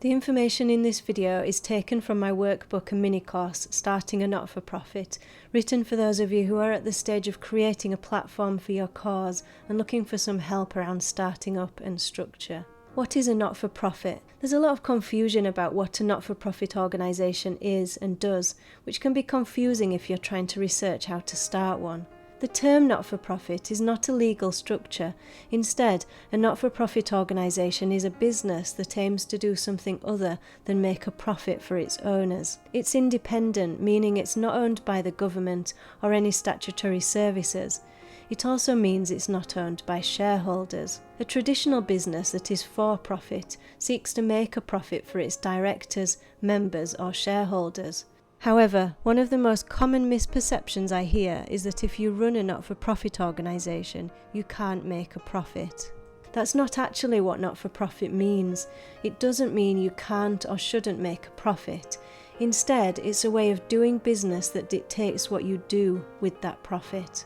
The information in this video is taken from my workbook and mini-course, Starting a Not-for-Profit, written for those of you who are at the stage of creating a platform for your cause and looking for some help around starting up and structure. What is a not-for-profit? There's a lot of confusion about what a not-for-profit organisation is and does, which can be confusing if you're trying to research how to start one. The term not-for-profit is not a legal structure. Instead, a not-for-profit organisation is a business that aims to do something other than make a profit for its owners. It's independent, meaning it's not owned by the government or any statutory services. It also means it's not owned by shareholders. A traditional business that is for profit seeks to make a profit for its directors, members or shareholders. However, one of the most common misperceptions I hear is that if you run a not-for-profit organisation, you can't make a profit. That's not actually what not-for-profit means. It doesn't mean you can't or shouldn't make a profit. Instead, it's a way of doing business that dictates what you do with that profit.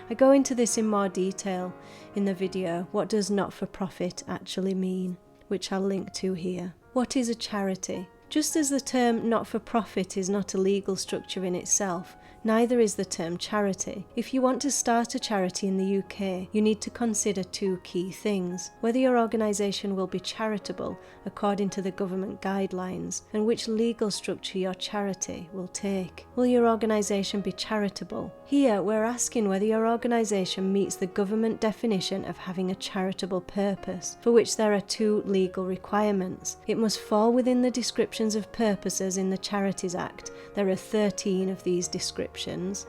I go into this in more detail in the video, What does not-for-profit actually mean, which I'll link to here. What is a charity? Just as the term not-for-profit is not a legal structure in itself, neither is the term charity. If you want to start a charity in the UK, you need to consider two key things: whether your organisation will be charitable according to the government guidelines, and which legal structure your charity will take. Will your organisation be charitable? Here we're asking whether your organisation meets the government definition of having a charitable purpose, for which there are two legal requirements. It must fall within the descriptions of purposes in the Charities Act. There are 13 of these descriptions.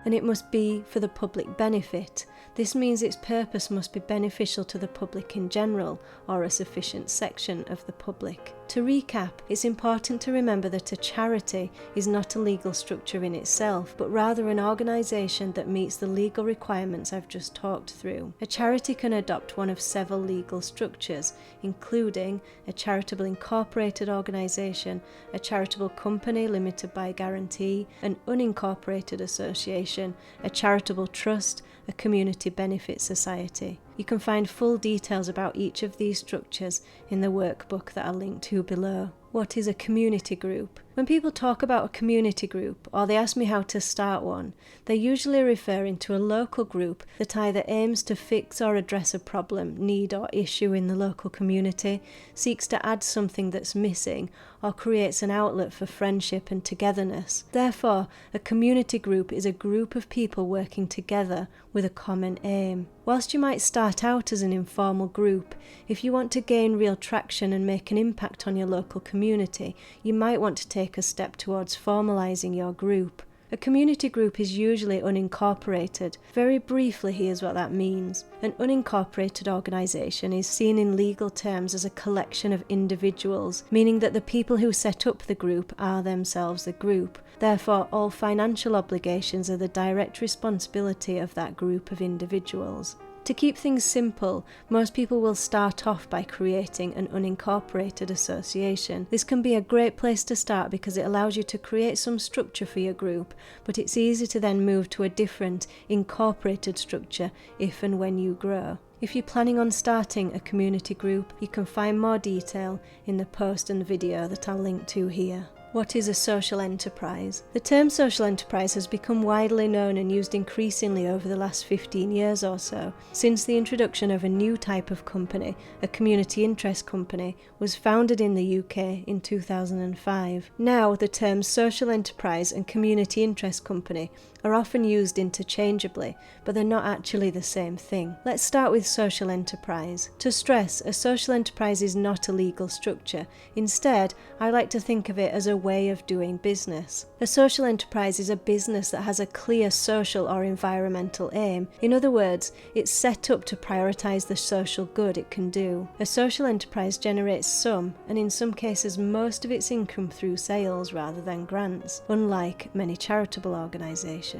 And it must be for the public benefit. This means its purpose must be beneficial to the public in general, or a sufficient section of the public. To recap, it's important to remember that a charity is not a legal structure in itself, but rather an organisation that meets the legal requirements I've just talked through. A charity can adopt one of several legal structures, including a charitable incorporated organisation, a charitable company limited by guarantee, an unincorporated association, a charitable trust, a community benefit society. You can find full details about each of these structures in the workbook that I'll link to below. What is a community group? When people talk about a community group, or they ask me how to start one, they're usually referring to a local group that either aims to fix or address a problem, need or issue in the local community, seeks to add something that's missing, or creates an outlet for friendship and togetherness. Therefore, a community group is a group of people working together with a common aim. Whilst you might start out as an informal group, if you want to gain real traction and make an impact on your local community, you might want to take a step towards formalising your group. A community group is usually unincorporated. Very briefly, here's what that means. An unincorporated organisation is seen in legal terms as a collection of individuals, meaning that the people who set up the group are themselves the group. Therefore, all financial obligations are the direct responsibility of that group of individuals. To keep things simple, most people will start off by creating an unincorporated association. This can be a great place to start because it allows you to create some structure for your group, but it's easy to then move to a different, incorporated structure if and when you grow. If you're planning on starting a community group, you can find more detail in the post and video that I'll link to here. What is a social enterprise? The term social enterprise has become widely known and used increasingly over the last 15 years or so, since the introduction of a new type of company, a community interest company, was founded in the UK in 2005. Now, the terms social enterprise and community interest company are often used interchangeably, but they're not actually the same thing. Let's start with social enterprise. To stress, a social enterprise is not a legal structure. Instead, I like to think of it as a way of doing business. A social enterprise is a business that has a clear social or environmental aim. In other words, it's set up to prioritise the social good it can do. A social enterprise generates some, and in some cases most of its income through sales rather than grants, unlike many charitable organisations.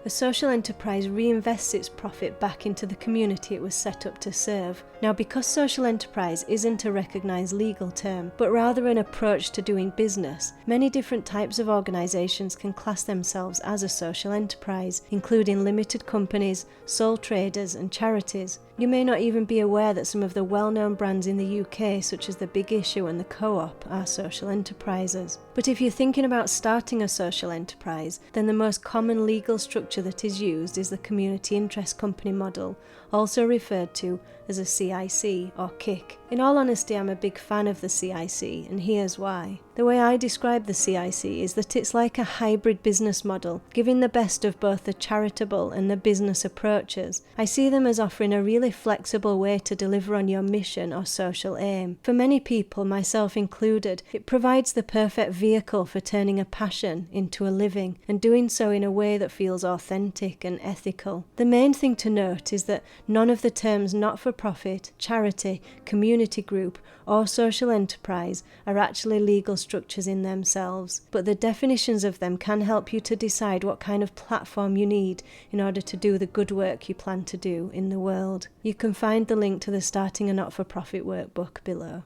A social enterprise reinvests its profit back into the community it was set up to serve. Now, because social enterprise isn't a recognised legal term, but rather an approach to doing business, Many different types of organisations can class themselves as a social enterprise, including limited companies, sole traders and charities. You may not even be aware that some of the well-known brands in the UK, such as the Big Issue and the Co-op, are social enterprises. But if you're thinking about starting a social enterprise, then the most common legal structure that is used is the Community Interest Company model, also referred to as a CIC or KIC. In all honesty, I'm a big fan of the CIC, and here's why. The way I describe the CIC is that it's like a hybrid business model, giving the best of both the charitable and the business approaches. I see them as offering a really flexible way to deliver on your mission or social aim. For many people, myself included, it provides the perfect vehicle for turning a passion into a living, and doing so in a way that feels authentic and ethical. The main thing to note is that none of the terms not-for-profit, charity, community group, or social enterprise are actually legal structures in themselves, but the definitions of them can help you to decide what kind of platform you need in order to do the good work you plan to do in the world. You can find the link to the Starting a Not-for-Profit workbook below.